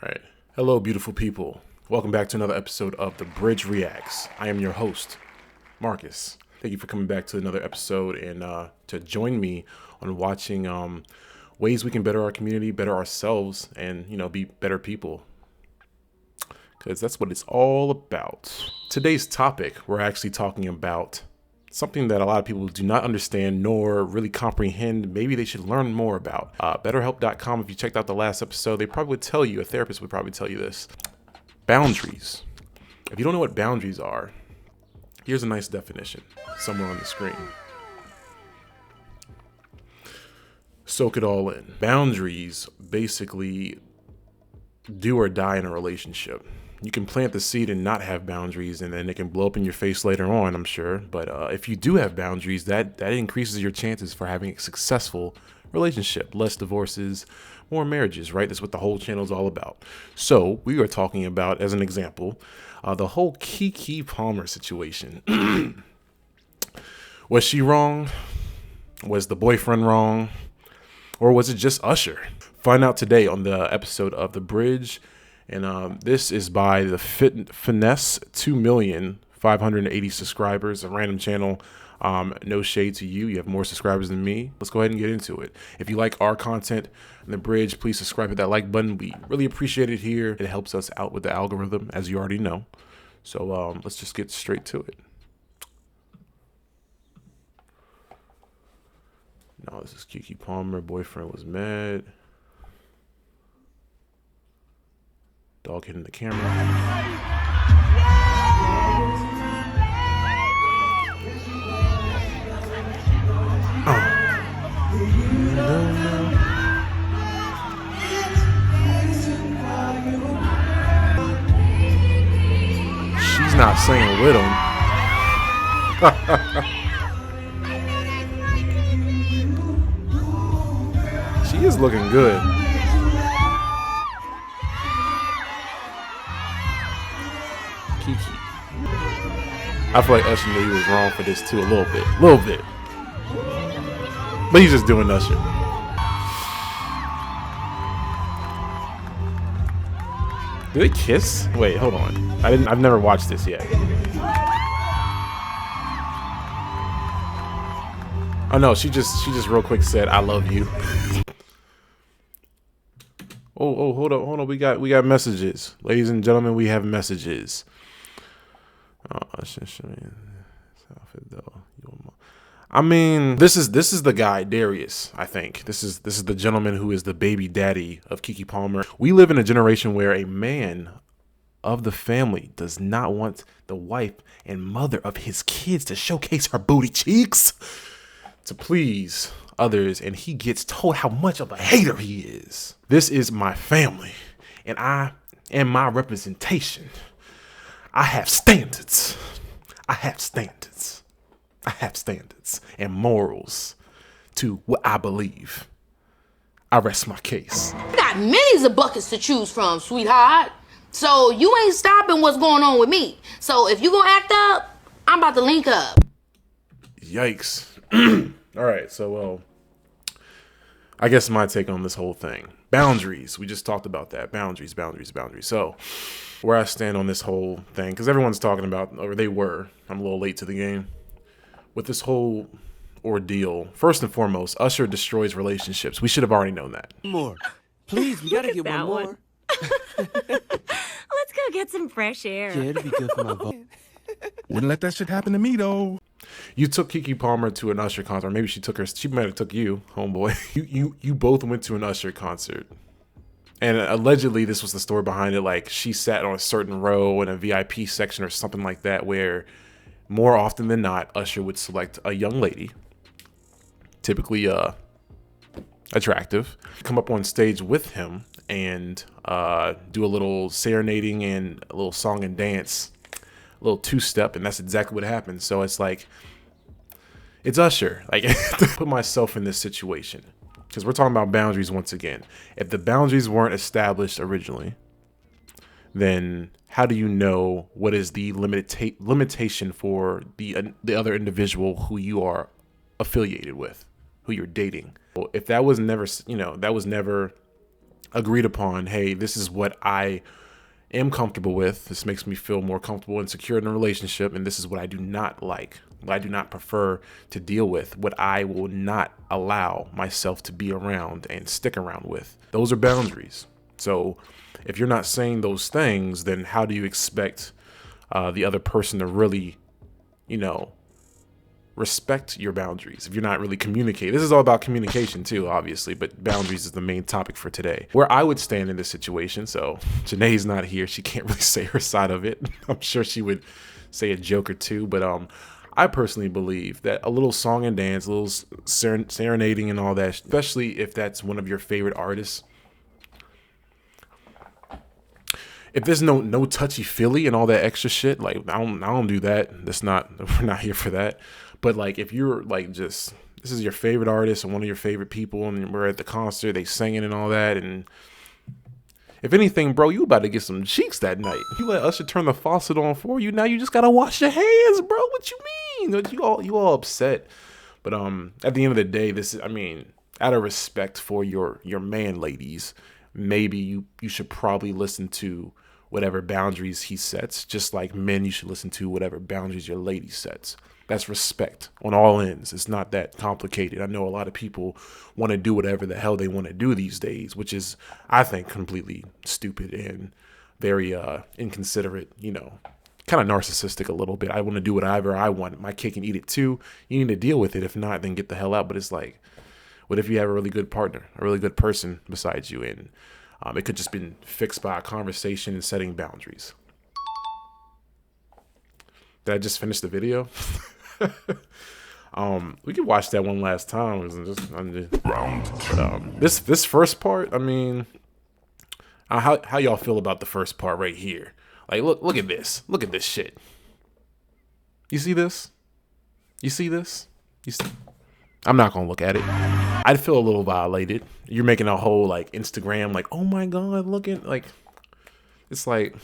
Right. Hello, beautiful people. Welcome back to another episode of The Bridge Reacts. I am your host, Marcus. Thank you for coming back to another episode and to join me on watching ways we can better our community, better ourselves, and, be better people. Because that's what it's all about. Today's topic, we're actually talking about something that a lot of people do not understand nor really comprehend. Maybe they should learn more about. BetterHelp.com, if you checked out the last episode, they probably would tell you, a therapist would probably tell you this. Boundaries. If you don't know what boundaries are, here's a nice definition somewhere on the screen. Soak it all in. Boundaries basically do or die in a relationship. You can plant the seed and not have boundaries, and then it can blow up in your face later on, I'm sure. But if you do have boundaries, that increases your chances for having a successful relationship. Less divorces, more marriages, right? That's what the whole channel is all about. So we are talking about, as an example, the whole Keke Palmer situation. Was she wrong? Was the boyfriend wrong? Or was it just Usher? Find out today on the episode of The Bridge. And this is by the Finesse 2,580,000 subscribers, a random channel. No shade to you. You have more subscribers than me. Let's go ahead and get into it. If you like our content in The Bridge, please subscribe, hit that like button. We really appreciate it here. It helps us out with the algorithm, as you already know. So let's just get straight to it. No, this is Keke Palmer. Boyfriend was mad. Dog hitting the camera. She's not singing with him. She is looking good. Keke. I feel like Usher knew he was wrong for this too, a little bit. But he's just doing Usher. Do they kiss? Wait, hold on. I've never watched this yet. Oh no, she just real quick said, "I love you." Oh, hold on. We got messages. Ladies and gentlemen, we have messages. I mean, this is the guy, Darius, I think. This is the gentleman who is the baby daddy of Keke Palmer. We live in a generation where a man of the family does not want the wife and mother of his kids to showcase her booty cheeks to please others, and he gets told how much of a hater he is. This is my family, and I am my representation. I have standards. And morals to what I believe. I rest my case. You got millions of buckets to choose from, sweetheart. So you ain't stopping what's going on with me. So if you gonna act up, I'm about to link up. Yikes. All right, so I guess my take on this whole thing. Boundaries. We just talked about that. Boundaries. So where I stand on this whole thing, because everyone's talking about, or they were, I'm a little late to the game, with this whole ordeal. First and foremost, Usher destroys relationships. We should have already known that. More. Please, we gotta get one more. Let's go get some fresh air. Yeah, it'd be good for my voice. Wouldn't let that shit happen to me, though. You took Keke Palmer to an Usher concert. Or maybe she might have took you, homeboy. You both went to an Usher concert. And allegedly, this was the story behind it. Like, she sat on a certain row in a VIP section or something like that, where more often than not, Usher would select a young lady, typically attractive, come up on stage with him and do a little serenading and a little song and dance, a little two-step, and that's exactly what happened. So it's like, it's Usher. Like, I have to put myself in this situation, because we're talking about boundaries once again. If the boundaries weren't established originally, then how do you know what is the limitation for the other individual who you are affiliated with, who you're dating? Well, if that was never, that was never agreed upon, hey, this is what I am comfortable with. This makes me feel more comfortable and secure in a relationship. And this is what I do not like, what I do not prefer to deal with, what I will not allow myself to be around and stick around with. Those are boundaries. So if you're not saying those things, then how do you expect the other person to really, respect your boundaries if you're not really communicating? This is all about communication too, obviously, but boundaries is the main topic for today. Where I would stand in this situation, so Janae's not here, she can't really say her side of it. I'm sure she would say a joke or two, but I personally believe that a little song and dance, a little serenading and all that, especially if that's one of your favorite artists. If there's no touchy feely and all that extra shit, like I don't do that. We're not here for that. But like if you're like this is your favorite artist and one of your favorite people, and we're at the concert, they singing and all that, and if anything, bro, you about to get some cheeks that night. You let Usher turn the faucet on for you. Now you just gotta wash your hands, bro. What you mean? You all upset? But at the end of the day, out of respect for your man, ladies, maybe you should probably listen to whatever boundaries he sets. Just like men, you should listen to whatever boundaries your lady sets. That's respect on all ends. It's not that complicated. I know a lot of people want to do whatever the hell they want to do these days, which is, I think, completely stupid and very inconsiderate, kind of narcissistic a little bit. I want to do whatever I want. My cake and eat it too. You need to deal with it. If not, then get the hell out. But it's like, what if you have a really good partner, a really good person besides you, and it could just been fixed by a conversation and setting boundaries. Did I just finish the video? We could watch that one last time. This first part, how y'all feel about the first part right here? Like, look at this. Look at this shit. You see this? You see this? I'm not gonna look at it. I'd feel a little violated. You're making a whole like Instagram, like, oh my god, look at, like, it's like,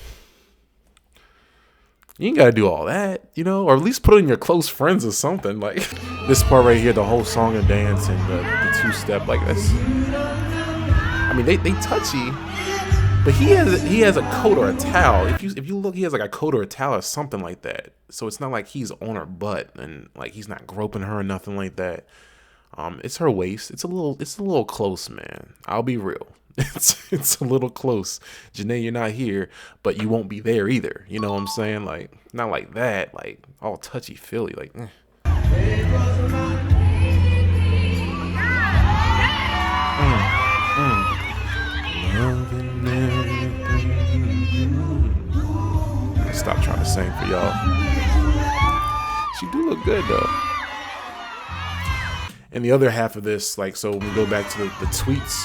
you ain't gotta do all that, or at least put it in your close friends or something. Like this part right here, the whole song and dance and the two-step, like that's, they touchy, but he has a coat or a towel. If you look, he has like a coat or a towel or something like that. So it's not like he's on her butt and like he's not groping her or nothing like that. It's her waist. It's a little close, man. I'll be real. It's a little close. Janae, you're not here, but you won't be there either. You know what I'm saying? Like, not like that, like all touchy feely, like. Stop trying to sing for y'all. She do look good though. And the other half of this, like, so when we go back to the tweets,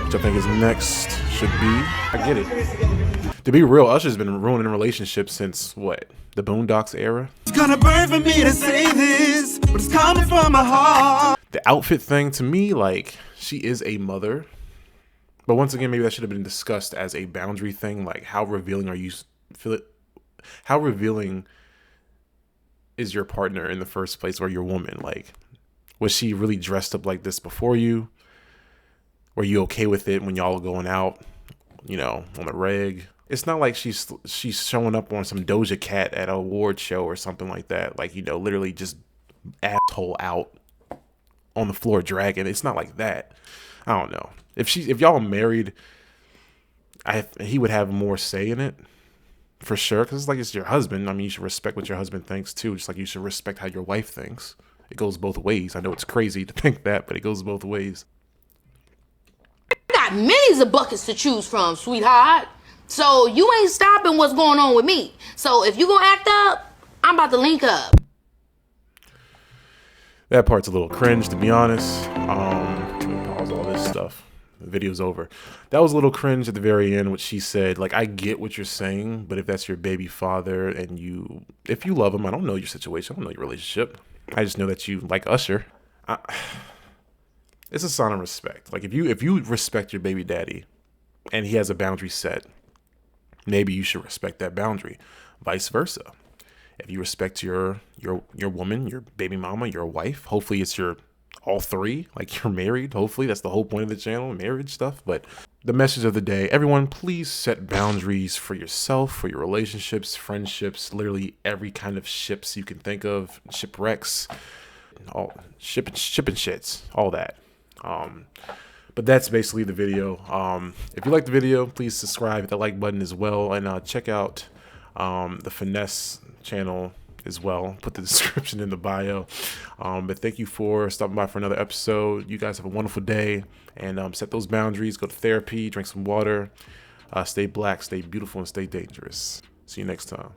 which I think is next, should be, I get it. To be real, Usher's been ruining relationships since, what, the Boondocks era? It's gonna burn for me to say this, but it's coming from my heart. The outfit thing, to me, like, she is a mother. But once again, maybe that should have been discussed as a boundary thing. Like, how revealing how revealing is your partner in the first place, or your woman? Like, was she really dressed up like this before you? Were you okay with it when y'all going out, on the reg? It's not like she's showing up on some Doja Cat at an award show or something like that. Like, literally just asshole out on the floor dragging. It's not like that. I don't know. If y'all married, he would have more say in it. For sure. Because it's your husband. You should respect what your husband thinks too. Just like you should respect how your wife thinks. It goes both ways. I know it's crazy to think that, but it goes both ways. Got millions of buckets to choose from, sweetheart. So you ain't stopping what's going on with me. So if you gonna act up, I'm about to link up. That part's a little cringe, to be honest. Let me pause all this stuff. The video's over. That was a little cringe at the very end, what she said. Like, I get what you're saying, but if that's your baby father and if you love him, I don't know your situation. I don't know your relationship. I just know that you like Usher. It's a sign of respect. Like, if you respect your baby daddy and he has a boundary set, maybe you should respect that boundary. Vice versa. If you respect your woman, your baby mama, your wife, hopefully it's your all three, like you're married. Hopefully that's the whole point of the channel, marriage stuff. But the message of the day, everyone, please set boundaries for yourself, for your relationships, friendships, literally every kind of ships you can think of, shipwrecks, all shipping shits, all that. But that's basically the video. If you like the video, please subscribe, hit the like button as well, and check out the Finesse channel as well. Put the description in the bio. But thank you for stopping by for another episode. You guys have a wonderful day, and set those boundaries. Go to therapy, drink some water, stay black, stay beautiful, and stay dangerous. See you next time.